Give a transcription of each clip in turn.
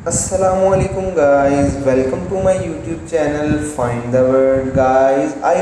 Assalamu alaikum guys, welcome to my YouTube channel Find the Word guys. I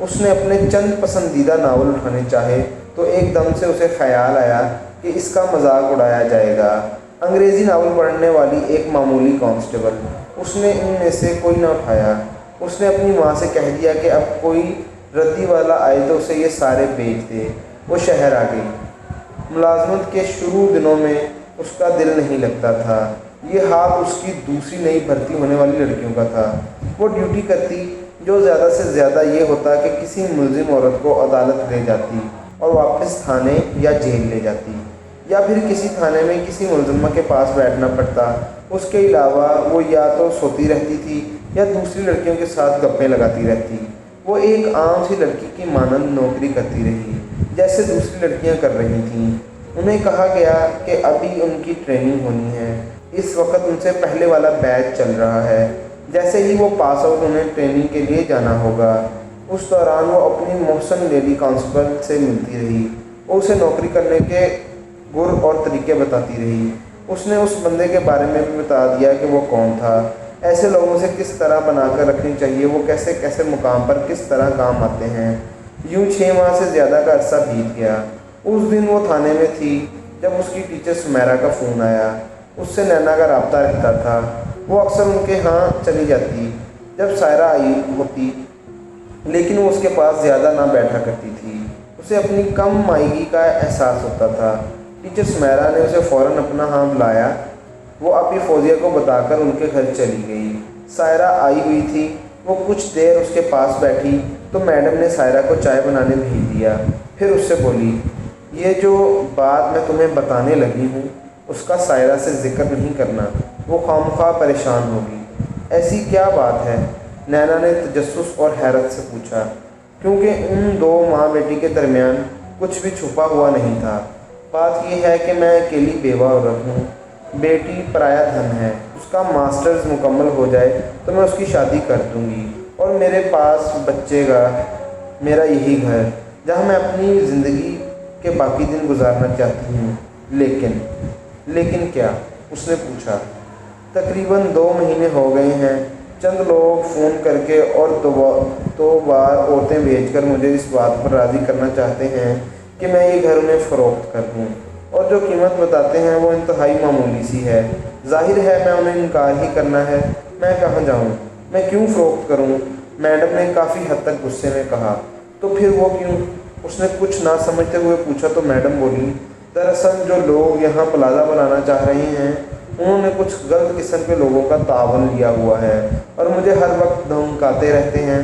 اس نے اپنے چند پسندیدہ novel اٹھانے چاہے تو ایک دم سے اسے خیال آیا کہ اس کا مذاق اڑایا جائے گا۔ انگریزی ناول پڑھنے والی ایک معمولی کانسٹیبل، اس نے ان میں سے کوئی نہ اٹھایا۔ اس نے اپنی ماں سے کہہ دیا کہ اب کوئی ردی والا آئے تو اسے یہ سارے بیچ دے۔ وہ شہر آ گئی۔ ملازمت کے شروع دنوں میں اس کا دل نہیں لگتا تھا۔ یہ حال اس کی دوسری نئی بھرتی ہونے والی لڑکیوں کا تھا۔ وہ ڈیوٹی کرتی جو زیادہ سے زیادہ یہ ہوتا کہ کسی ملزم عورت کو عدالت لے جاتی اور واپس تھانے یا جیل لے جاتی، یا پھر کسی تھانے میں کسی ملزمہ کے پاس بیٹھنا پڑتا۔ اس کے علاوہ وہ یا تو سوتی رہتی تھی یا دوسری لڑکیوں کے ساتھ گپیں لگاتی رہتی۔ وہ ایک عام سی لڑکی کی مانند نوکری کرتی رہی جیسے دوسری لڑکیاں کر رہی تھیں۔ انہیں کہا گیا کہ ابھی ان کی ٹریننگ ہونی ہے، اس وقت ان سے پہلے والا بیچ چل رہا ہے، جیسے ہی وہ پاس آؤٹ انہیں ٹریننگ کے لیے جانا ہوگا۔ اس دوران وہ اپنی محسن لیڈی کانسٹیبل سے ملتی رہی اور اسے نوکری کرنے کے گر اور طریقے بتاتی رہی۔ اس نے اس بندے کے بارے میں بھی بتا دیا کہ وہ کون تھا، ایسے لوگوں سے کس طرح بنا کر رکھنی چاہیے، وہ کیسے کیسے مقام پر کس طرح کام آتے ہیں۔ یوں 6 ماہ سے زیادہ کا عرصہ بیت گیا۔ اس دن وہ تھانے میں تھی جب اس کی ٹیچر سمیرا کا فون آیا۔ اس سے نینا کا رابطہ رہتا تھا۔ وہ اکثر ان کے ہاں چلی جاتی جب سائرہ آئی ہوتی، لیکن وہ اس کے پاس زیادہ نہ بیٹھا کرتی تھی۔ اسے اپنی کم مائیگی کا احساس ہوتا تھا۔ ٹیچر سمیرا نے اسے فوراً اپنا ہاں بلایا۔ وہ اپنی فوزیہ کو بتا کر ان کے گھر چلی گئی۔ سائرہ آئی ہوئی تھی۔ وہ کچھ دیر اس کے پاس بیٹھی تو میڈم نے سائرہ کو چائے بنانے بھیج دیا۔ پھر اس سے بولی، یہ جو بات میں تمہیں بتانے لگی ہوں اس کا سائرہ سے ذکر نہیں کرنا، وہ خواہ پریشان ہوگی۔ ایسی کیا بات ہے؟ نینا نے تجسس اور حیرت سے پوچھا، کیونکہ ان 2 ماں بیٹی کے درمیان کچھ بھی چھپا ہوا نہیں تھا۔ بات یہ ہے کہ میں اکیلی بیوہ عورت ہوں، بیٹی پرایا دھن ہے۔ اس کا ماسٹرز مکمل ہو جائے تو میں اس کی شادی کر دوں گی اور میرے پاس بچے گا میرا یہی گھر، جہاں میں اپنی زندگی کے باقی دن گزارنا چاہتی ہوں۔ لیکن کیا؟ اس نے پوچھا۔ تقریباً 2 مہینے ہو گئے ہیں۔ چند لوگ فون کر کے اور 2 بار عورتیں بھیج کر مجھے اس بات پر راضی کرنا چاہتے ہیں کہ میں یہ گھر انہیں فروخت کر دوں، اور جو قیمت بتاتے ہیں وہ انتہائی معمولی سی ہے۔ ظاہر ہے میں انہیں انکار ہی کرنا ہے۔ میں کہاں جاؤں؟ میں کیوں فروخت کروں؟ میڈم نے کافی حد تک غصے میں کہا۔ تو پھر وہ کیوں؟ اس نے کچھ نہ سمجھتے ہوئے پوچھا تو میڈم بولی، دراصل جو لوگ یہاں پلازہ بنانا چاہ رہے ہیں انہوں نے کچھ غلط قسم کے لوگوں کا تعاون لیا ہوا ہے اور مجھے ہر وقت دھمکاتے رہتے ہیں۔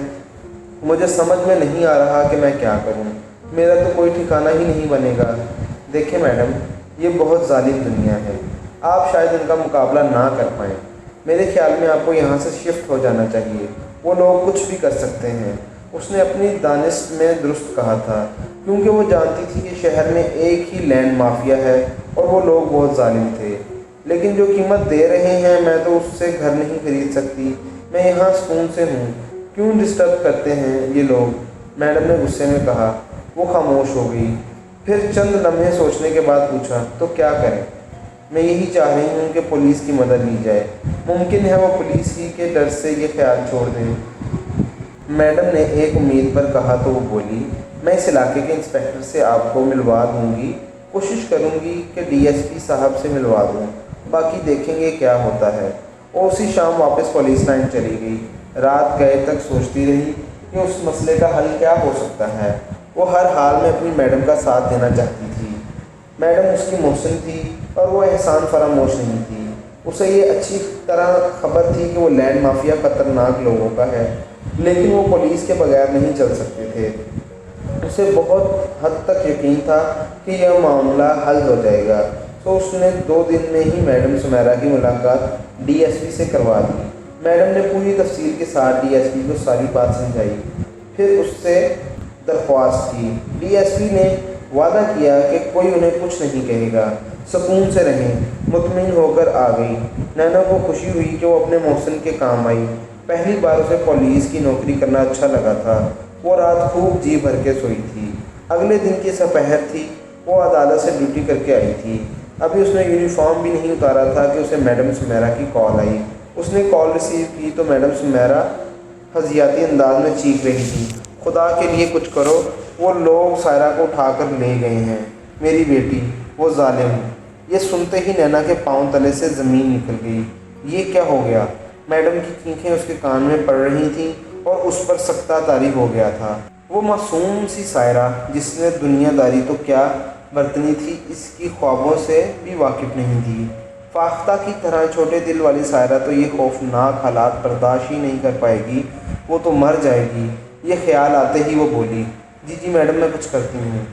مجھے سمجھ میں نہیں آ رہا کہ میں کیا کروں۔ میرا تو کوئی ٹھکانہ ہی نہیں بنے گا۔ دیکھیں میڈم، یہ بہت ظالم دنیا ہے، آپ شاید ان کا مقابلہ نہ کر پائیں۔ میرے خیال میں آپ کو یہاں سے شفٹ ہو جانا چاہیے۔ وہ لوگ کچھ بھی کر سکتے ہیں۔ اس نے اپنی دانست میں درست کہا تھا، کیونکہ وہ جانتی تھی کہ شہر میں ایک ہی لینڈ مافیا ہے اور وہ لوگ بہت ظالم تھے۔ لیکن جو قیمت دے رہے ہیں میں تو اس سے گھر نہیں خرید سکتی۔ میں یہاں سکون سے ہوں، کیوں ڈسٹرب کرتے ہیں یہ لوگ؟ میڈم نے غصے میں کہا۔ وہ خاموش ہو گئی۔ پھر چند لمحے سوچنے کے بعد پوچھا، تو کیا کریں؟ میں یہی چاہ رہی ہوں کہ پولیس کی مدد لی جائے۔ ممکن ہے وہ پولیس ہی کے ڈر سے یہ خیال چھوڑ دیں۔ میڈم نے ایک امید پر کہا تو وہ بولی، میں اس علاقے کے انسپکٹر سے آپ کو ملوا دوں گی، کوشش کروں گی کہ ڈی ایس پی صاحب سے ملوا دوں، باقی دیکھیں گے کیا ہوتا ہے۔ وہ اسی شام واپس پولیس لائن چلی گئی۔ رات گئے تک سوچتی رہی کہ اس مسئلے کا حل کیا ہو سکتا ہے۔ وہ ہر حال میں اپنی میڈم کا ساتھ دینا چاہتی تھی۔ میڈم اس کی محسن تھی اور وہ احسان فراموش نہیں تھی۔ اسے یہ اچھی طرح خبر تھی کہ وہ لینڈ مافیا خطرناک لوگوں کا ہے، لیکن وہ پولیس کے بغیر نہیں چل سکتے تھے۔ اسے بہت حد تک یقین تھا کہ یہ معاملہ حل ہو جائے گا، تو اس نے 2 دن میں ہی میڈم سمیرا کی ملاقات ڈی ایس پی سے کروا دی۔ میڈم نے پوری تفصیل کے ساتھ ڈی ایس پی کو ساری بات سمجھائی، پھر اس سے درخواست کی۔ ڈی ایس پی نے وعدہ کیا کہ کوئی انہیں کچھ نہیں کہے گا، سکون سے رہیں۔ مطمئن ہو کر آ گئی۔ نینا کو خوشی ہوئی کہ وہ اپنے محسن کے کام آئی۔ پہلی بار اسے پولیس کی نوکری کرنا اچھا لگا تھا۔ وہ رات خوب جی بھر کے سوئی تھی۔ اگلے دن کی سپہر تھی۔ وہ عدالت سے ڈیوٹی کر کے آئی تھی۔ ابھی اس نے یونیفارم بھی نہیں اتارا تھا کہ اسے میڈم سمیرا کی کال آئی۔ اس نے کال ریسیو کی تو میڈم سمیرا ہزیاتی انداز میں چیخ رہی تھی، خدا کے لیے کچھ کرو، وہ لوگ سائرہ کو اٹھا کر لے گئے ہیں، میری بیٹی، وہ ظالم۔ یہ سنتے ہی نینا کے پاؤں تلے سے زمین نکل گئی۔ یہ کیا ہو گیا؟ میڈم کی چیخیں اس کے کان میں پڑ رہی تھیں اور اس پر سکتہ طاری ہو گیا تھا۔ وہ معصوم سی سائرہ، جس نے دنیا داری تو کیا برتنی تھی، اس کی خوابوں سے بھی واقف نہیں تھی۔ فاختہ کی طرح چھوٹے دل والی سائرہ تو یہ خوفناک حالات برداشت ہی نہیں کر پائے گی، وہ تو مر جائے گی۔ یہ خیال آتے ہی وہ بولی، جی میڈم، میں کچھ کرتی ہوں،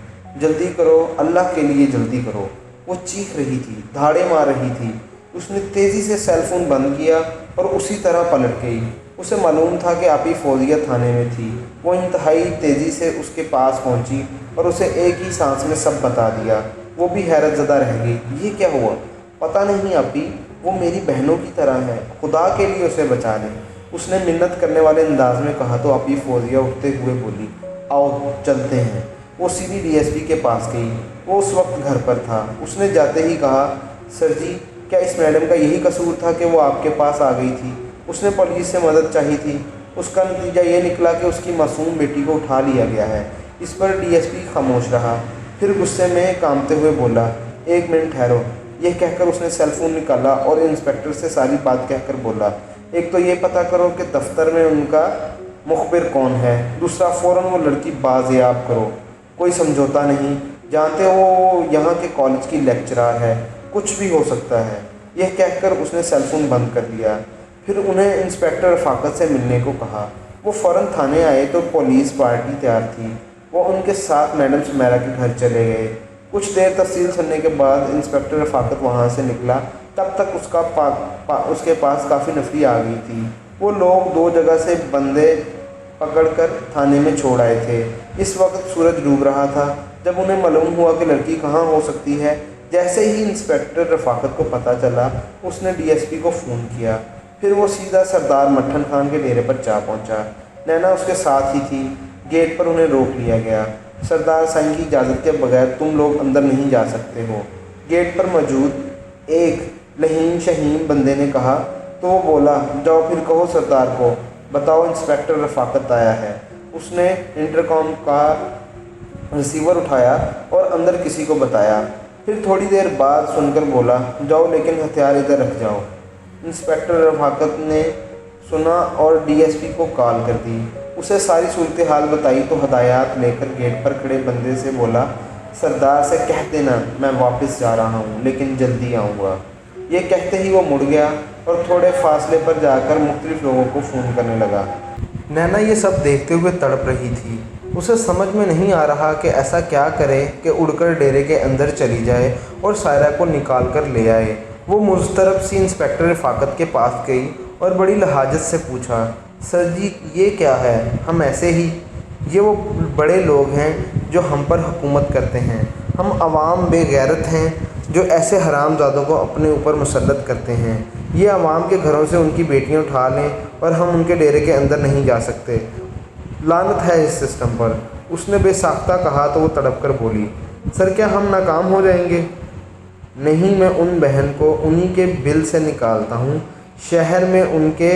جلدی کرو، اللہ کے لیے جلدی کرو۔ وہ چیخ رہی تھی، دھاڑے مار رہی تھی۔ اس نے تیزی سے سیل فون بند کیا اور اسی طرح پلٹ گئی۔ اسے معلوم تھا کہ آپی فوزیہ تھانے میں تھی۔ وہ انتہائی تیزی سے اس کے پاس پہنچی اور اسے ایک ہی سانس میں سب بتا دیا۔ وہ بھی حیرت زدہ رہ گئی۔ یہ کیا ہوا؟ پتہ نہیں آپی، وہ میری بہنوں کی طرح ہے، خدا کے لیے اسے بچا لیں، اس نے منت کرنے والے انداز میں کہا تو آپی فوزیہ اٹھتے ہوئے بولی، آؤ چلتے ہیں۔ وہ سیدھی ڈی ایس پی کے پاس گئی۔ وہ اس وقت گھر پر تھا۔ اس نے جاتے ہی کہا، سر جی، کیا اس میڈم کا یہی قصور تھا کہ وہ آپ کے پاس آ گئی تھی؟ اس نے پولیس سے مدد چاہی تھی۔ اس کا نتیجہ یہ نکلا کہ اس کی معصوم بیٹی کو اٹھا لیا گیا ہے۔ اس پر ڈی ایس پی خاموش رہا، پھر غصے میں کانپتے ہوئے بولا، ایک منٹ ٹھہرو۔ یہ کہہ کر اس نے سیل فون نکالا اور انسپکٹر سے ساری بات کہہ کر بولا، ایک تو یہ پتہ کرو کہ دفتر میں ان کا مخبر کون ہے، دوسرا فوراً وہ لڑکی بازیاب کرو، کوئی سمجھوتا نہیں، جانتے ہو وہ یہاں کے کالج کی لیکچرار ہے، کچھ بھی ہو سکتا ہے۔ یہ کہہ کر اس نے سیل فون بند کر دیا۔ پھر انہیں انسپکٹر رفاقت سے ملنے کو کہا۔ وہ فوراً تھانے آئے تو پولیس پارٹی تیار تھی۔ وہ ان کے ساتھ میڈم سمیرا کے گھر چلے گئے۔ کچھ دیر تفصیل سننے کے بعد انسپکٹر رفاقت وہاں سے نکلا۔ تب تک اس کے پاس کافی نفری آ گئی تھی۔ وہ لوگ دو جگہ سے بندے پکڑ کر تھانے میں چھوڑ آئے تھے۔ اس وقت سورج ڈوب رہا تھا۔ جب انہیں معلوم ہوا کہ لڑکی کہاں ہو سکتی ہے، جیسے ہی انسپکٹر رفاقت کو پتہ چلا، اس نے ڈی ایس پی کو فون کیا۔ پھر وہ سیدھا سردار مٹھن خان کے ڈیرے پر جا پہنچا۔ نینا اس کے ساتھ ہی تھی۔ گیٹ پر انہیں روک لیا گیا۔ سردار سائن کی اجازت کے بغیر تم لوگ اندر نہیں جا سکتے ہو، گیٹ پر موجود ایک لہیم شہیم بندے نے کہا تو وہ بولا، جاؤ پھر کہو سردار کو، بتاؤ انسپکٹر رفاقت آیا ہے۔ اس نے انٹرکام کا ریسیور اٹھایا اور اندر کسی کو بتایا، پھر تھوڑی دیر بعد سن کر بولا، جاؤ لیکن ہتھیار ادھر رکھ جاؤ۔ انسپکٹر رفاقت نے سنا اور ڈی ایس پی کو کال کر دی۔ اسے ساری صورتحال بتائی تو ہدایات لے کر گیٹ پر کھڑے بندے سے بولا، سردار سے کہہ دینا میں واپس جا رہا ہوں لیکن جلدی آؤں گا۔ یہ کہتے ہی وہ مڑ گیا اور تھوڑے فاصلے پر جا کر مختلف لوگوں کو فون کرنے لگا۔ نینا یہ سب دیکھتے ہوئے تڑپ رہی تھی۔ اسے سمجھ میں نہیں آ رہا کہ ایسا کیا کرے کہ اڑ کر ڈیرے کے اندر چلی جائے اور سائرہ کو نکال کر لے آئے۔ وہ مضطرب سی انسپکٹر رفاقت کے پاس گئی اور بڑی لہاجت سے پوچھا، سر جی یہ کیا ہے؟ ہم ایسے ہی، یہ وہ بڑے لوگ ہیں جو ہم پر حکومت کرتے ہیں، ہم عوام بے غیرت ہیں جو ایسے حرام زادوں کو اپنے اوپر مسلط کرتے ہیں۔ یہ عوام کے گھروں سے ان کی بیٹیاں اٹھا لیں اور ہم ان کے ڈیرے کے اندر نہیں جا سکتے، لعنت ہے اس سسٹم پر۔ اس نے بے ساختہ کہا تو وہ تڑپ کر بولی، سر کیا ہم ناکام ہو جائیں گے؟ نہیں، میں ان بہن کو انہی کے بل سے نکالتا ہوں۔ شہر میں ان کے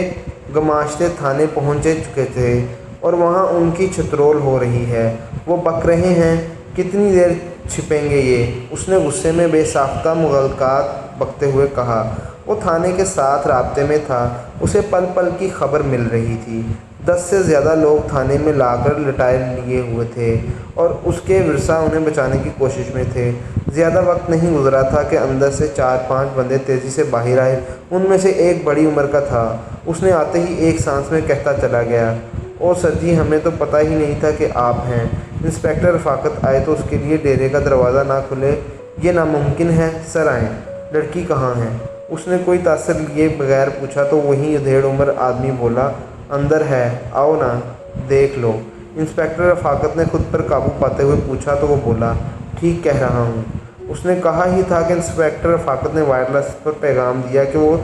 گماشتے تھانے پہنچے چکے تھے اور وہاں ان کی چھترول ہو رہی ہے، وہ بک رہے ہیں، کتنی دیر چھپیں گے یہ؟ اس نے غصے میں بے ساختہ مغالطات بکتے ہوئے کہا۔ وہ تھانے کے ساتھ رابطے میں تھا، اسے پل پل کی خبر مل رہی تھی۔ 10 سے زیادہ لوگ تھانے میں لا کر لٹائے لیے ہوئے تھے اور اس کے ورثہ انہیں بچانے کی کوشش میں تھے۔ زیادہ وقت نہیں گزرا تھا کہ اندر سے 4-5 بندے تیزی سے باہر آئے۔ ان میں سے ایک بڑی عمر کا تھا۔ اس نے آتے ہی ایک سانس میں کہتا چلا گیا، او سر جی، ہمیں تو پتہ ہی نہیں تھا کہ آپ ہیں۔ انسپکٹر رفاقت آئے تو اس کے لیے ڈیرے کا دروازہ نہ کھلے یہ ناممکن ہے، سر آئیں۔ لڑکی کہاں ہے؟ اس نے کوئی تاثر لیے بغیر پوچھا تو وہی ادھیڑ عمر آدمی بولا، اندر ہے، آؤ نا دیکھ لو۔ انسپکٹر رفاقت نے خود پر قابو پاتے ہوئے پوچھا تو وہ بولا، ٹھیک کہہ رہا ہوں۔ اس نے کہا ہی تھا کہ انسپکٹر رفاقت نے وائرلیس پر پیغام دیا کہ وہ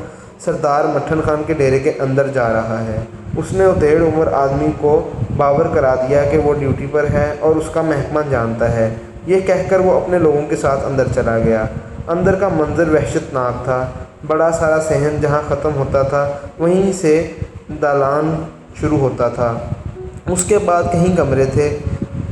سردار مٹھن خان کے ڈیرے کے اندر جا رہا ہے۔ اس نے ادھیڑ عمر آدمی کو باور کرا دیا کہ وہ ڈیوٹی پر ہے اور اس کا محکمہ جانتا ہے۔ یہ کہہ کر وہ اپنے لوگوں کے ساتھ اندر چلا گیا۔ اندر کا منظر وحشت ناک تھا۔ بڑا سارا صحن جہاں ختم ہوتا تھا وہیں سے دالان شروع ہوتا تھا۔ اس کے بعد کہیں کمرے تھے۔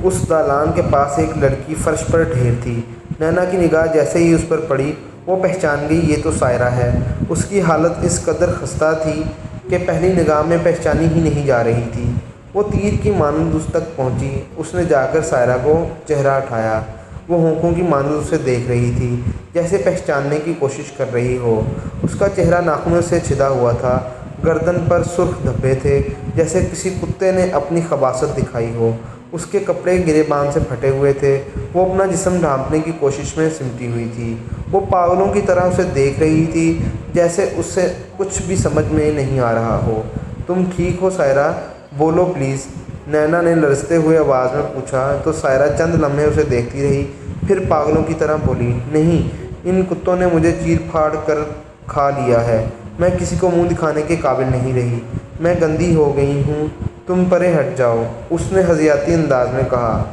اس دالان کے پاس ایک لڑکی فرش پر ڈھیر تھی۔ نینا کی نگاہ جیسے ہی اس پر پڑی وہ پہچان گئی، یہ تو سائرہ ہے۔ اس کی حالت اس قدر خستہ تھی کہ پہلی نگاہ میں پہچانی ہی نہیں جا رہی تھی۔ وہ تیر کی مانند اس تک پہنچی۔ اس نے جا کر سائرہ کو چہرہ اٹھایا۔ وہ ہونکوں کی مانند اسے دیکھ رہی تھی، جیسے پہچاننے کی کوشش کر رہی ہو۔ اس کا چہرہ ناخنوں سے چھدا ہوا تھا، گردن پر سرخ دھبے تھے جیسے کسی کتے نے اپنی خباثت دکھائی ہو۔ اس کے کپڑے گریباں سے پھٹے ہوئے تھے۔ وہ اپنا جسم ڈھانپنے کی کوشش میں سمٹی ہوئی تھی۔ وہ پاگلوں کی طرح اسے دیکھ رہی تھی، جیسے اسے کچھ بھی سمجھ میں نہیں آ رہا ہو۔ تم ٹھیک ہو سائرہ؟ بولو پلیز، نینا نے لرزتے ہوئے آواز میں پوچھا تو سائرہ چند لمحے اسے دیکھتی رہی، پھر پاگلوں کی طرح بولی، نہیں، ان کتوں نے مجھے چیر پھاڑ کر کھا لیا ہے۔ میں کسی کو منہ دکھانے کے قابل نہیں رہی۔ میں گندی ہو گئی ہوں، تم پرے ہٹ جاؤ، اس نے حزیاتی انداز میں کہا۔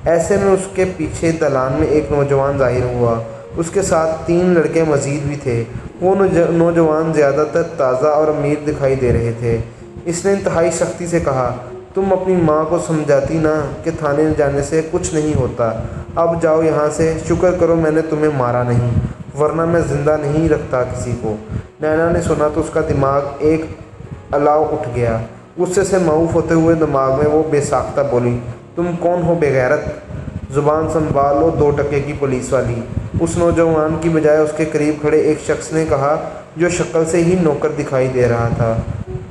ایسے میں اس کے پیچھے دالان میں ایک نوجوان ظاہر ہوا۔ اس کے ساتھ 3 لڑکے مزید بھی تھے۔ وہ نوجوان زیادہ تر تازہ اور امیر دکھائی دے رہے تھے۔ اس نے انتہائی سختی سے کہا، تم اپنی ماں کو سمجھاتی نا کہ تھانے جانے سے کچھ نہیں ہوتا۔ اب جاؤ یہاں سے، شکر کرو میں نے تمہیں مارا نہیں، ورنہ میں زندہ نہیں رکھتا کسی کو۔ نینا نے سنا تو اس کا دماغ ایک الاؤ اٹھ گیا۔ غصے سے معاف ہوتے ہوئے دماغ میں وہ بے ساختہ بولی، تم کون ہو بے غیرت؟ زبان سنبھال لو 2 ٹکے کی پولیس والی، اس نوجوان کی بجائے اس کے قریب کھڑے ایک شخص نے کہا جو شکل سے ہی نوکر دکھائی دے رہا تھا۔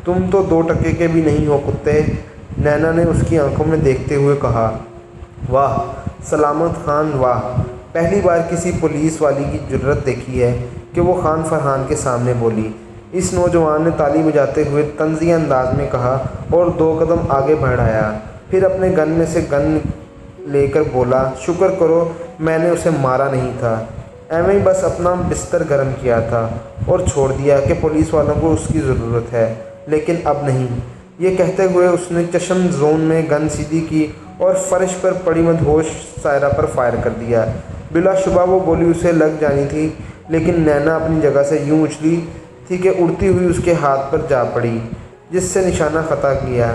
تم تو 2 ٹکے کے بھی نہیں ہو کتے، نینا نے اس کی آنکھوں میں دیکھتے ہوئے کہا۔ واہ سلامت خان واہ، پہلی بار کسی پولیس والی کی جرأت دیکھی ہے کہ وہ خان فرحان کے سامنے بولی۔ اس نوجوان نے تالی بجاتے ہوئے طنزیہ انداز میں کہا اور 2 قدم آگے بڑھ آیا، پھر اپنے گن میں سے گن لے کر بولا، شکر کرو میں نے اسے مارا نہیں تھا، ایویں بس اپنا بستر گرم کیا تھا اور چھوڑ دیا کہ پولیس والوں کو اس کی ضرورت ہے، لیکن اب نہیں۔ یہ کہتے ہوئے اس نے چشم زون میں گن سیدھی کی اور فرش پر پڑی مدہوش سائرہ پر فائر کر دیا۔ بلا شبہ وہ گولی اسے لگ جانی تھی، لیکن نینا اپنی جگہ سے یوں اچھلی تھی کہ اڑتی ہوئی اس کے ہاتھ پر جا پڑی، جس سے نشانہ خطا کیا۔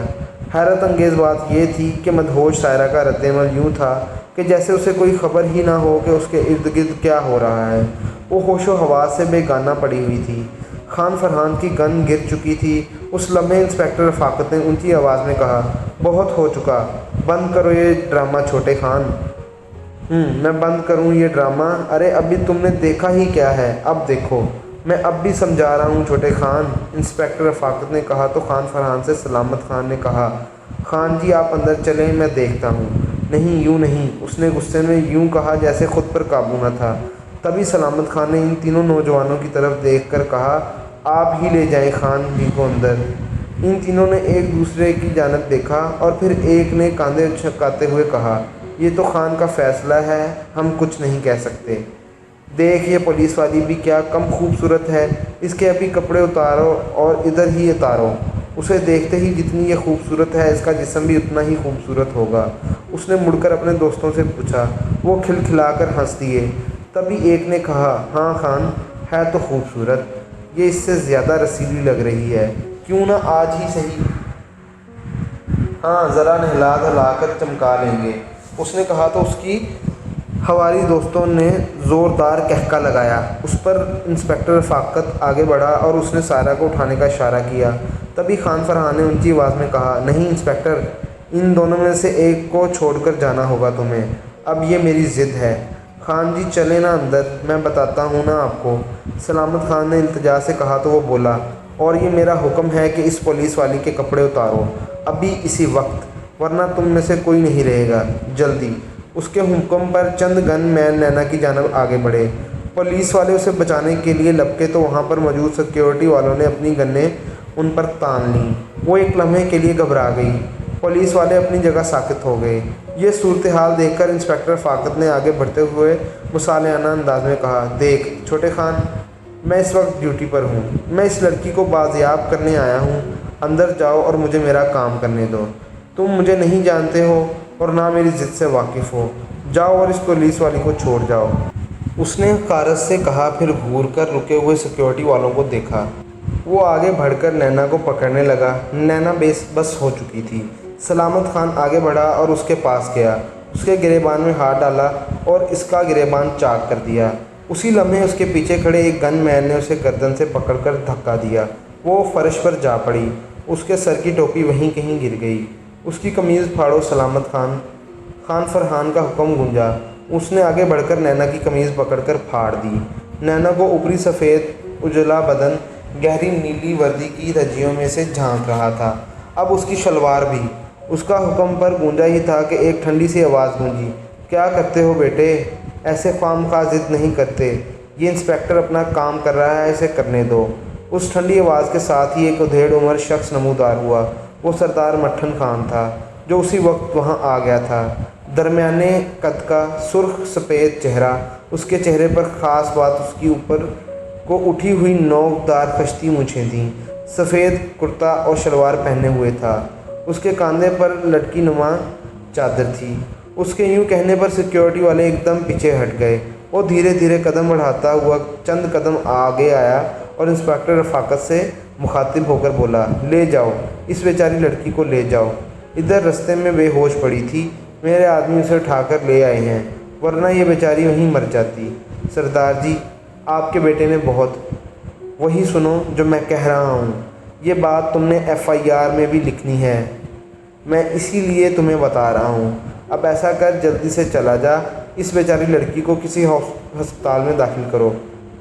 حیرت انگیز بات یہ تھی کہ مدہوش سائرہ کا رد عمل یوں تھا کہ جیسے اسے کوئی خبر ہی نہ ہو کہ اس کے ارد گرد کیا ہو رہا ہے۔ وہ ہوش و حواس سے بے گانہ پڑی ہوئی تھی۔ خان فرحان کی گن گر چکی تھی۔ اس لمحے انسپکٹر رفاقت نے اونچی آواز میں کہا، بہت ہو چکا، بند کرو یہ ڈرامہ چھوٹے خان۔ میں بند کروں یہ ڈرامہ؟ ارے ابھی تم نے دیکھا ہی کیا ہے، اب دیکھو، میں اب بھی سمجھا رہا ہوں چھوٹے خان، انسپکٹر رفاقت نے کہا تو خان فرحان سے سلامت خان نے کہا، خان جی آپ اندر چلیں میں دیکھتا ہوں۔ نہیں یوں نہیں، اس نے غصے میں یوں کہا جیسے خود پر قابو نہ تھا۔ تبھی سلامت خان نے ان تینوں نوجوانوں کی طرف دیکھ کر کہا، آپ ہی لے جائیں خان جی کو اندر۔ ان تینوں نے ایک دوسرے کی جانب دیکھا اور پھر ایک نے کاندھے جھکاتے ہوئے کہا، یہ تو خان کا فیصلہ ہے، ہم کچھ نہیں کہہ سکتے۔ دیکھ یہ پولیس والی بھی کیا کم خوبصورت ہے، اس کے ابھی کپڑے اتارو اور ادھر ہی اتارو، اسے دیکھتے ہی جتنی یہ خوبصورت ہے اس کا جسم بھی اتنا ہی خوبصورت ہوگا۔ اس نے مڑ کر اپنے دوستوں سے پوچھا، وہ کھلکھلا کر ہنس دیے۔ تبھی ایک نے کہا، ہاں خان ہے تو خوبصورت، یہ اس سے زیادہ رسیلی لگ رہی ہے، کیوں نہ آج ہی صحیح، ہاں ذرا نہلا دھلا کر چمکا لیں گے، اس نے کہا تو اس کی حوالی دوستوں نے زوردار کہکا لگایا۔ اس پر انسپکٹر رفاقت آگے بڑھا اور اس نے سائرہ کو اٹھانے کا اشارہ کیا۔ تبھی خان فرحان نے اونچی آواز میں کہا، نہیں انسپکٹر، ان دونوں میں سے ایک کو چھوڑ کر جانا ہوگا تمہیں، اب یہ میری ضد ہے۔ خان جی چلیں نا اندر، میں بتاتا ہوں نا آپ کو، سلامت خان نے التجا سے کہا تو وہ بولا، اور یہ میرا حکم ہے کہ اس پولیس والی کے کپڑے اتارو، ابھی اسی وقت، ورنہ تم میں سے کوئی نہیں رہے گا، جلدی۔ اس کے حکم پر چند گن مین نینا کی جانب آگے بڑھے۔ پولیس والے اسے بچانے کے لیے لپکے تو وہاں پر موجود سیکیورٹی والوں نے اپنی گنیں ان پر تان لیں۔ وہ ایک لمحے کے لیے گھبرا گئی۔ پولیس والے اپنی جگہ ساکت ہو گئے۔ یہ صورتحال دیکھ کر انسپکٹر رفاقت نے آگے بڑھتے ہوئے مصالحانہ انداز میں کہا، دیکھ چھوٹے خان، میں اس وقت ڈیوٹی پر ہوں، میں اس لڑکی کو بازیاب کرنے آیا ہوں، اندر جاؤ اور مجھے میرا کام کرنے دو۔ تم مجھے نہیں جانتے ہو اور نہ میری ضد سے واقف ہو، جاؤ اور اس پولیس والی کو چھوڑ جاؤ۔ اس نے حقارت سے کہا، پھر گھور کر رکے ہوئے سیکیورٹی والوں کو دیکھا۔ وہ آگے بڑھ کر نینا کو پکڑنے لگا۔ نینا بس ہو چکی تھی۔ سلامت خان آگے بڑھا اور اس کے پاس گیا، اس کے گریبان میں ہاتھ ڈالا اور اس کا گریبان چاک کر دیا۔ اسی لمحے اس کے پیچھے کھڑے ایک گن مین نے اسے گردن سے پکڑ کر دھکا دیا۔ وہ فرش پر جا پڑی، اس کے سر کی ٹوپی وہیں کہیں گر گئی۔ اس کی قمیض پھاڑو سلامت خان! خان فرحان کا حکم گونجا۔ اس نے آگے بڑھ کر نینا کی قمیض پکڑ کر پھاڑ دی۔ نینا کو اوپری سفید اجلا بدن گہری نیلی وردی کی دھجیوں میں سے جھانک رہا تھا، اب اس کی شلوار بھی۔ اس کا حکم پر گونجا ہی تھا کہ ایک ٹھنڈی سی آواز گونجی، کیا کرتے ہو بیٹے؟ ایسے خواہ مخواہ ضد نہیں کرتے، یہ انسپکٹر اپنا کام کر رہا ہے، اسے کرنے دو۔ اس ٹھنڈی آواز کے ساتھ ہی ایک ادھیڑ عمر شخص نمودار ہوا۔ وہ سردار مٹھن خان تھا، جو اسی وقت وہاں آ گیا تھا۔ درمیانے قد کا سرخ سفید چہرہ، اس کے چہرے پر خاص بات اس کی اوپر کو اٹھی ہوئی نوک دار خشتی مونچھیں تھیں۔ سفید کرتا اور شلوار پہنے ہوئے تھا، اس کے کاندھے پر لٹکی نما چادر تھی۔ اس کے یوں کہنے پر سیکیورٹی والے ایک دم پیچھے ہٹ گئے۔ وہ دھیرے دھیرے قدم بڑھاتا ہوا چند قدم آگے آیا اور انسپکٹر رفاقت سے مخاطب ہو کر بولا، لے جاؤ، اس بیچاری لڑکی کو لے جاؤ، ادھر رستے میں بے ہوش پڑی تھی، میرے آدمی اسے اٹھا کر لے آئے ہیں، ورنہ یہ بیچاری وہیں مر جاتی۔ سردار جی، آپ کے بیٹے نے بہت… وہی سنو جو میں کہہ رہا ہوں، یہ بات تم نے FIR میں بھی لکھنی ہے، میں اسی لیے تمہیں بتا رہا ہوں۔ اب ایسا کر، جلدی سے چلا جا، اس بیچاری لڑکی کو کسی ہسپتال میں داخل کرو،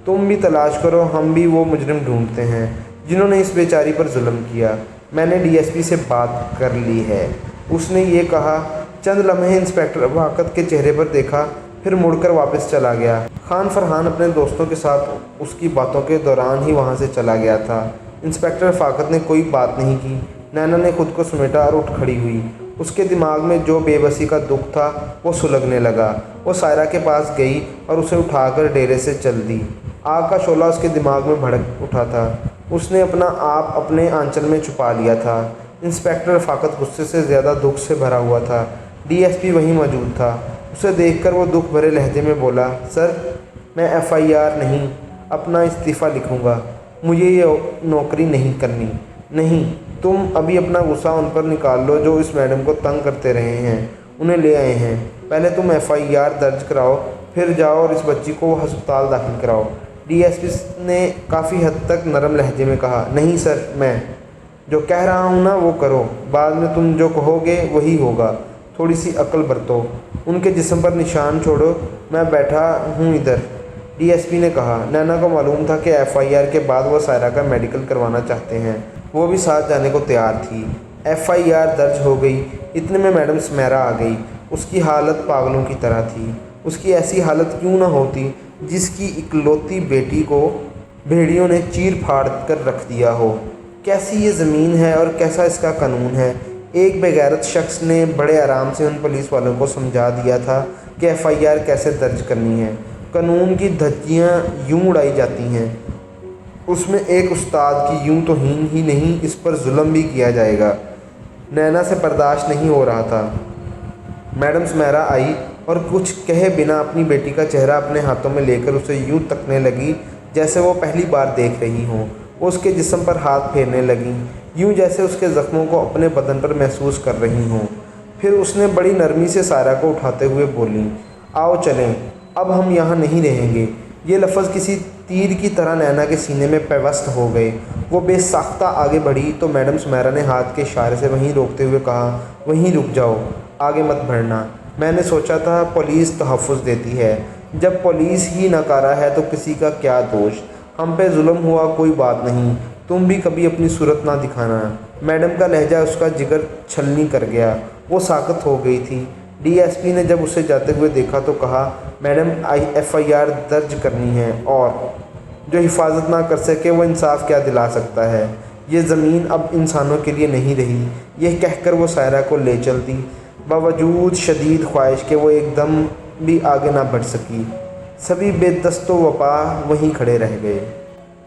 تم بھی تلاش کرو، ہم بھی وہ مجرم ڈھونڈتے ہیں جنہوں نے اس بیچاری پر ظلم کیا۔ میں نے DSP سے بات کر لی ہے، اس نے یہ کہا۔ چند لمحے انسپکٹر رفاقت کے چہرے پر دیکھا، پھر مڑ کر واپس چلا گیا۔ خان فرحان اپنے دوستوں کے ساتھ اس کی باتوں کے دوران ہی وہاں سے چلا گیا تھا۔ انسپکٹر رفاقت نے کوئی بات نہیں کی۔ نینا نے خود کو سمیٹا اور اٹھ کھڑی ہوئی۔ اس کے دماغ میں جو بے بسی کا دکھ تھا وہ سلگنے لگا۔ وہ سائرہ کے پاس گئی اور اسے اٹھا کر ڈیرے سے چل دی۔ آگ کا شعلہ اس کے دماغ میں بھڑک اٹھا تھا، اس نے اپنا آپ اپنے آنچل میں چھپا لیا تھا۔ انسپکٹر رفاقت غصے سے زیادہ دکھ سے بھرا ہوا تھا۔ DSP وہیں موجود تھا۔ اسے دیکھ کر وہ دکھ بھرے لہجے میں بولا، سر، میں FIR نہیں، اپنا استعفیٰ لکھوں گا، مجھے یہ نوکری نہیں کرنی۔ نہیں، تم ابھی اپنا غصہ ان پر نکال لو جو اس میڈم کو تنگ کرتے رہے ہیں، انہیں لے آئے ہیں۔ پہلے تم FIR درج کراؤ، پھر جاؤ اور اس بچی کو ہسپتال داخل کراؤ۔ DSP نے کافی حد تک نرم لہجے میں کہا، نہیں سر، میں جو کہہ رہا ہوں نا وہ کرو، بعد میں تم جو کہو گے وہی ہوگا، تھوڑی سی عقل برتو، ان کے جسم پر نشان چھوڑو، میں بیٹھا ہوں ادھر۔ DSP نے کہا۔ نینا کو معلوم تھا کہ FIR کے بعد وہ سائرہ کا میڈیکل کروانا چاہتے ہیں، وہ بھی ساتھ جانے کو تیار تھی۔ FIR درج ہو گئی، اتنے میں میڈم سمیرا آ گئی۔ اس کی حالت پاگلوں کی طرح تھی۔ اس کی ایسی حالت کیوں نہ ہوتی جس کی اکلوتی بیٹی کو بھیڑیوں نے چیر پھاڑ کر رکھ دیا ہو۔ کیسی یہ زمین ہے اور کیسا اس کا قانون ہے۔ ایک بے غیرت شخص نے بڑے آرام سے ان پولیس والوں کو سمجھا دیا تھا کہ FIR کیسے درج کرنی ہے۔ قانون کی دھجیاں یوں اڑائی جاتی ہیں، اس میں ایک استاد کی یوں توہین ہی نہیں، اس پر ظلم بھی کیا جائے گا۔ نینا سے برداشت نہیں ہو رہا تھا۔ میڈم سمیرا آئی اور کچھ کہے بنا اپنی بیٹی کا چہرہ اپنے ہاتھوں میں لے کر اسے یوں تکنے لگی جیسے وہ پہلی بار دیکھ رہی ہوں۔ وہ اس کے جسم پر ہاتھ پھیرنے لگیں، یوں جیسے اس کے زخموں کو اپنے بدن پر محسوس کر رہی ہوں۔ پھر اس نے بڑی نرمی سے سائرہ کو اٹھاتے ہوئے بولیں، آؤ چلیں، اب ہم یہاں نہیں رہیں گے۔ یہ لفظ کسی تیر کی طرح نینا کے سینے میں پیوست ہو گئے۔ وہ بے ساختہ آگے بڑھی تو میڈم سمیرا نے ہاتھ کے اشارے سے وہیں روکتے ہوئے کہا، وہیں رک جاؤ، آگے مت بڑھنا۔ میں نے سوچا تھا پولیس تحفظ دیتی ہے، جب پولیس ہی ناکارہ ہے تو کسی کا کیا دوش۔ ہم پہ ظلم ہوا، کوئی بات نہیں، تم بھی کبھی اپنی صورت نہ دکھانا۔ میڈم کا لہجہ اس کا جگر چھلنی کر گیا، وہ ساکت ہو گئی تھی۔ DSP نے جب اسے جاتے ہوئے دیکھا تو کہا، میڈم FIR درج کرنی ہے، اور جو حفاظت نہ کر سکے وہ انصاف کیا دلا سکتا ہے۔ یہ زمین اب انسانوں کے لیے نہیں رہی۔ یہ کہہ کر وہ سائرہ کو لے چل دی، باوجود شدید خواہش کے وہ ایک دم بھی آگے نہ بڑھ سکی۔ سبھی بے دست و وپا وہیں کھڑے رہ گئے۔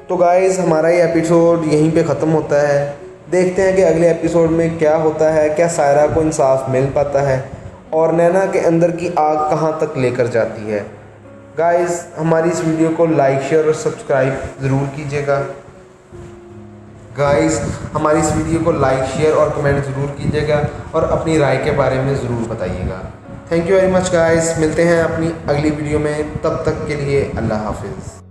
تو گائز، ہمارا یہ ایپیسوڈ یہیں پہ ختم ہوتا ہے۔ دیکھتے ہیں کہ اگلے ایپیسوڈ میں کیا ہوتا ہے، کیا سائرہ کو انصاف مل پاتا ہے اور نینا کے اندر کی آگ کہاں تک لے کر جاتی ہے۔ گائز، ہماری اس ویڈیو کو لائک، شیئر اور سبسکرائب ضرور کیجیے گا۔ گائز ہماری اس ویڈیو کو لائک شیئر اور کمنٹ ضرور کیجیے گا اور اپنی رائے کے بارے میں ضرور بتائیے گا. Thank you very much guys. ملتے ہیں اپنی اگلی ویڈیو میں، تب تک کے لیے اللہ حافظ.